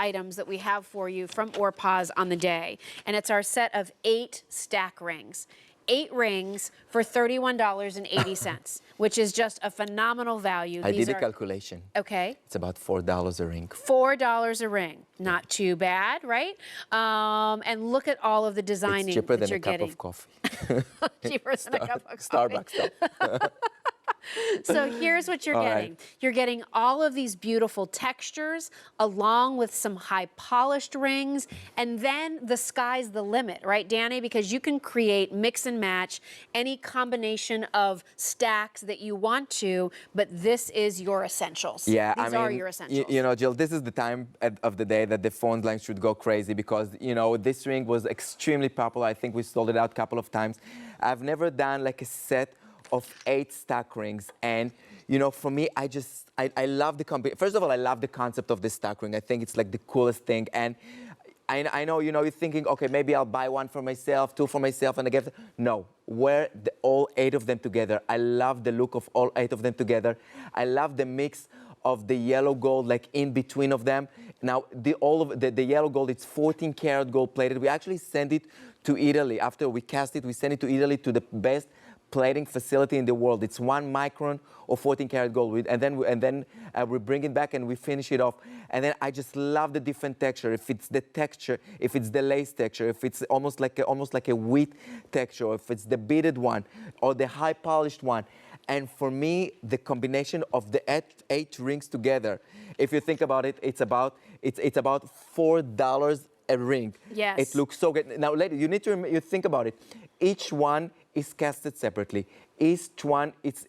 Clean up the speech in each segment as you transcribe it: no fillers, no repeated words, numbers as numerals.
items that we have for you from Orpaz on the day. And it's our set of 8 stack rings. 8 rings for $31.80, which is just a phenomenal value. I did a calculation. Okay. It's about $4 a ring. $4 a ring. Not too bad, right? And look at all of the designing It's cheaper that than you're a cup getting. of coffee. Cheaper than a cup of coffee. Starbucks stuff. So here's what you're getting. Right. You're getting all of these beautiful textures along with some high polished rings, and then the sky's the limit, right, Danny? Because you can create, mix and match any combination of stacks that you want to, but this is your essentials. Yeah, These are your essentials. You know, Jill, this is the time of the day that the phone line should go crazy because, you know, this ring was extremely popular. I think we sold it out a couple of times. I've never done like a set of 8 stack rings, and you know, for me, I love the first of all, I love the concept of this stack ring. I think it's like the coolest thing, and I know, you know, you're thinking, okay, maybe I'll buy 1 for myself, 2 for myself, and I give. No, wear all 8 of them together. I love the look of all 8 of them together. I love the mix of the yellow gold, like in between of them. Now, the yellow gold, it's 14 karat gold plated. We actually send it to Italy. After we cast it, we send it to Italy to the best plating facility in the world. It's 1 micron of 14 karat gold, and then we bring it back and we finish it off. And then I just love the different texture. If it's the texture, if it's the lace texture, if it's almost like a wheat texture, or if it's the beaded one or the high polished one. And for me, the combination of the 8 rings together, if you think about it, it's about $4 a ring. Yes. It looks so good. Now, ladies, you need to you think about it. Each one is casted separately. Each one, it's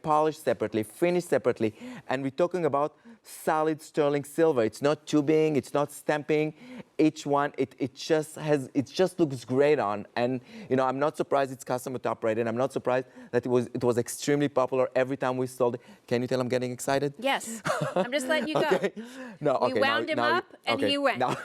polished separately, finished separately. And we're talking about solid sterling silver. It's not tubing, it's not stamping. Each one, it just looks great on. And you know, I'm not surprised it's customer top rated. I'm not surprised that it was extremely popular every time we sold it. Can you tell I'm getting excited? Yes. I'm just letting you go. Okay. No, okay. We wound him up, and he went. Now,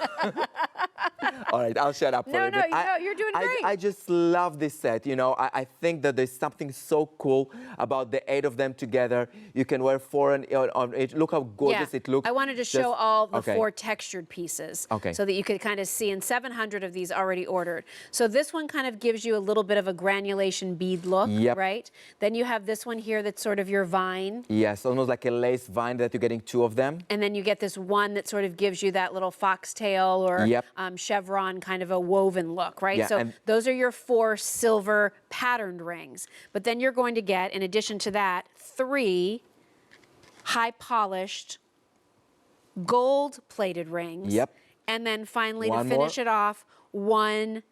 all right, I'll shut up for a bit. No, you're doing great. I just love this set. You know, I think that there's something so cool about the 8 of them together. You can wear 4 on each. Look how gorgeous it looks. I wanted to show all the okay. 4 textured pieces, okay. so that you could kind of see, and 700 of these already ordered. So this one kind of gives you a little bit of a granulation bead look, yep. right? Then you have this one here that's sort of your vine. Yes, almost like a lace vine that you're getting 2 of them. And then you get this one that sort of gives you that little foxtail or yep. chevron kind of a woven look, right? Yeah, so those are your 4 silver patterned rings. But then you're going to get, in addition to that, 3 high polished gold plated rings. Yep. And then finally, one to finish more. it off, 1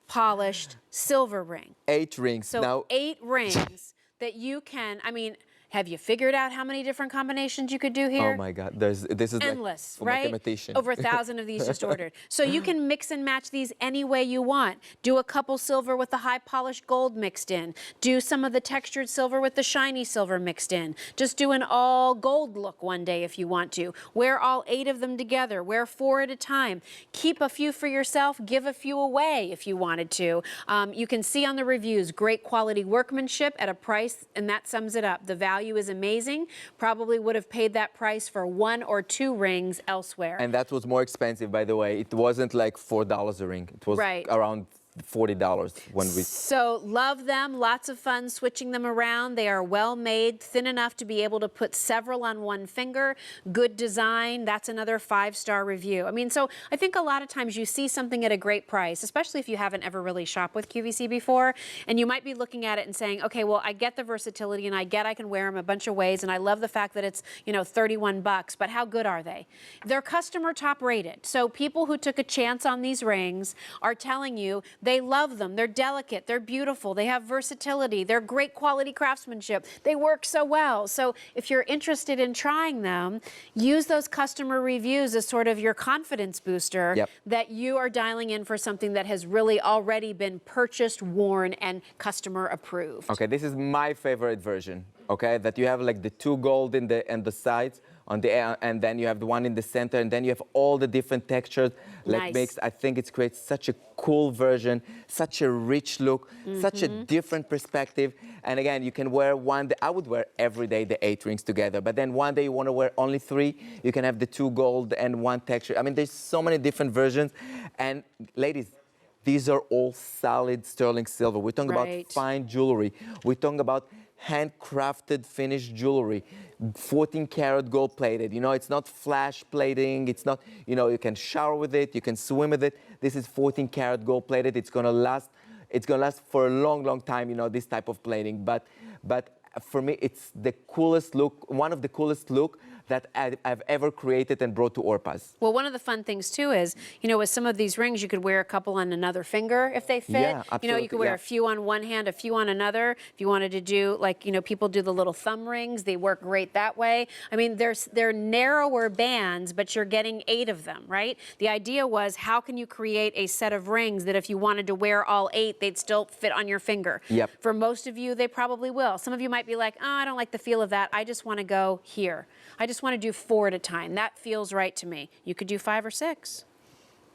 polished silver ring. 8 rings. So now, 8 rings that you can, I mean, have you figured out how many different combinations you could do here? Oh my God, this is endless, like for right? mathematician. Over 1,000 of these just ordered. So you can mix and match these any way you want. Do a couple silver with the high polished gold mixed in. Do some of the textured silver with the shiny silver mixed in. Just do an all gold look one day if you want to. Wear all 8 of them together. Wear 4 at a time. Keep a few for yourself. Give a few away if you wanted to. You can see on the reviews, great quality workmanship at a price, and that sums it up. The value is amazing. Probably would have paid that price for 1 or 2 rings elsewhere. And that was more expensive, by the way. It wasn't like $4 a ring. It was around $40 when we... So love them, lots of fun switching them around. They are well made, thin enough to be able to put several on one finger. Good design, that's another 5-star review. I mean, so I think a lot of times you see something at a great price, especially if you haven't ever really shopped with QVC before, and you might be looking at it and saying, okay, well, I get the versatility and I get I can wear them a bunch of ways, and I love the fact that it's, you know, 31 bucks, but how good are they? They're customer top rated. So people who took a chance on these rings are telling you they love them. They're delicate. They're beautiful. They have versatility. They're great quality craftsmanship. They work so well. So if you're interested in trying them, use those customer reviews as sort of your confidence booster that you are dialing in for something that has really already been purchased, worn, and customer approved. Okay, this is my favorite version, okay? That you have like the 2 gold in the sides and then you have the one in the center, and then you have all the different textures. Like Nice. I think it creates such a cool version, such a rich look, such a different perspective. And again, you can wear one day. I would wear every day the 8 rings together, but then one day you want to wear only 3, you can have the 2 gold and 1 texture. I mean, there's so many different versions. And ladies, these are all solid sterling silver. We're talking about fine jewelry. We're talking about handcrafted finished jewelry, 14 karat gold plated. You know, it's not flash plating. It's not, you know, you can shower with it, you can swim with it. This is 14 karat gold plated. It's gonna last for a long, long time, you know, this type of plating. But for me, it's the coolest look, one of the coolest look that I've ever created and brought to Orpaz. Well, one of the fun things too is, you know, with some of these rings, you could wear a couple on another finger if they fit. Yeah, absolutely. You know, you could wear a few on one hand, a few on another. If you wanted to do, like, you know, people do the little thumb rings, they work great that way. I mean, they're narrower bands, but you're getting 8 of them, right? The idea was, how can you create a set of rings that if you wanted to wear all 8, they'd still fit on your finger? Yep. For most of you, they probably will. Some of you might be like, oh, I don't like the feel of that. I just want to go here. I just want to do 4 at a time. That feels right to me. You could do 5 or 6.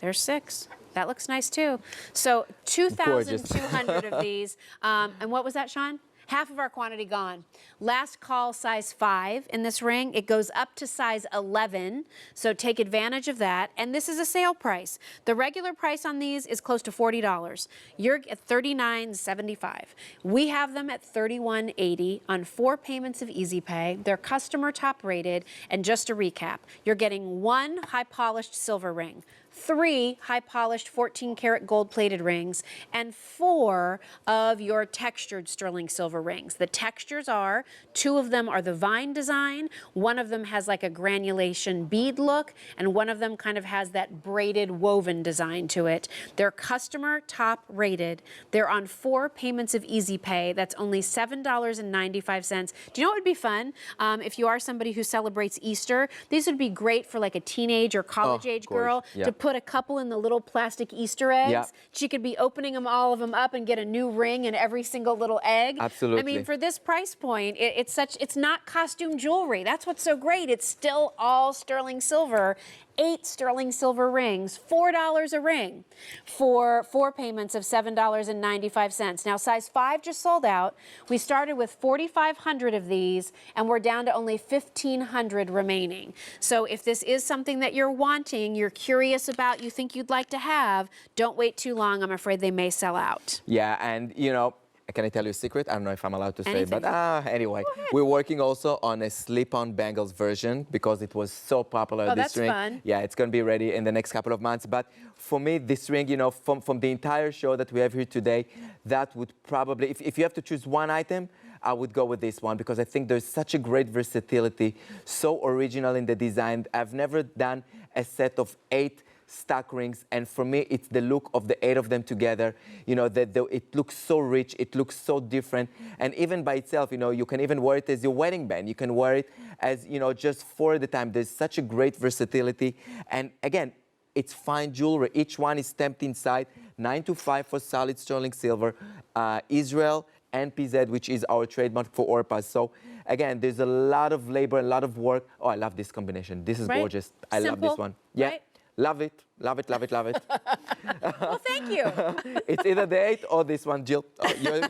There's 6. That looks nice too. So 2,200 of these. And what was that, Sean? Half of our quantity gone. Last call, size 5 in this ring. It goes up to size 11, so take advantage of that. And this is a sale price. The regular price on these is close to $40. You're at $39.75. We have them at $31.80 on 4 payments of Easy Pay. They're customer top rated. And just to recap, you're getting 1 high polished silver ring, 3 high-polished 14-karat gold-plated rings, and 4 of your textured sterling silver rings. The textures are, 2 of them are the vine design, 1 of them has like a granulation bead look, and 1 of them kind of has that braided woven design to it. They're customer top rated. They're on 4 payments of Easy Pay. That's only $7.95. Do you know what would be fun? If you are somebody who celebrates Easter, these would be great for like a teenage or college-age girl to put a couple in the little plastic Easter eggs. Yeah. She could be opening all of them up and get a new ring in every single little egg. Absolutely. I mean, for this price point, it's not costume jewelry. That's what's so great. It's still all sterling silver. 8 sterling silver rings, $4 a ring for 4 payments of $7.95. Now, size 5 just sold out. We started with 4,500 of these, and we're down to only 1,500 remaining. So if this is something that you're wanting, you're curious about, you think you'd like to have, don't wait too long. I'm afraid they may sell out. Yeah, and you know, can I tell you a secret? I don't know if I'm allowed to say, Anything. but anyway, we're working also on a slip-on bangles version because it was so popular. Oh, this that's ring. fun. Yeah, it's going to be ready in the next couple of months. But for me, this ring, you know, from the entire show that we have here today, that would probably, if you have to choose one item, I would go with this one because I think there's such a great versatility, so original in the design. I've never done a set of 8 stack rings, and for me it's the look of the 8 of them together. You know, it looks so rich, it looks so different, and even by itself, you know, you can even wear it as your wedding band, you can wear it as, you know, just 4 at a time. There's such a great versatility, and again, it's fine jewelry. Each one is stamped inside 925 for solid sterling silver, Israel and PZ, which is our trademark for Orpaz. So again, there's a lot of labor, a lot of work. Oh, I love this combination. This is gorgeous. I love this one. Yeah. Right? Love it, love it, love it, love it. Well, thank you. It's either the 8 or this one, Jill.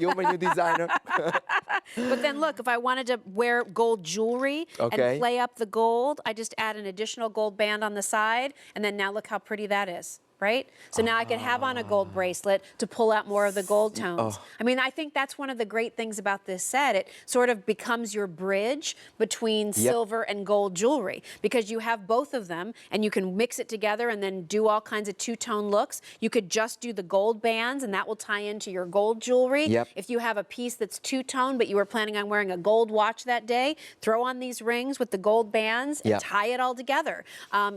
You're my new designer. But then look, if I wanted to wear gold jewelry and play up the gold, I just add an additional gold band on the side, and then now look how pretty that is. Right? So now I can have on a gold bracelet to pull out more of the gold tones. I mean, I think that's one of the great things about this set. It sort of becomes your bridge between silver and gold jewelry because you have both of them and you can mix it together and then do all kinds of two-tone looks. You could just do the gold bands and that will tie into your gold jewelry. If you have a piece that's two-tone but you were planning on wearing a gold watch that day, throw on these rings with the gold bands and tie it all together.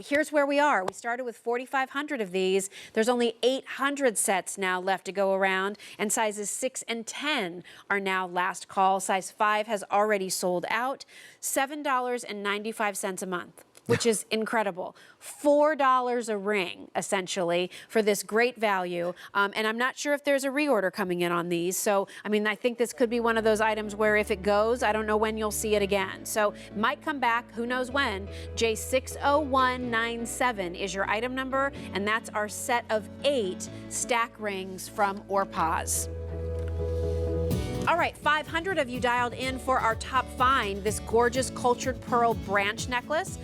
Here's where we are. We started with 4,500 of these. There's only 800 sets now left to go around, and sizes 6 and 10 are now last call. Size 5 has already sold out. $7.95 a month. which is incredible. $4 a ring, essentially, for this great value. And I'm not sure if there's a reorder coming in on these. So, I mean, I think this could be one of those items where if it goes, I don't know when you'll see it again. So, might come back, who knows when. J60197 is your item number, and that's our set of 8 stack rings from Orpaz. All right, 500 of you dialed in for our top find, this gorgeous cultured pearl branch necklace.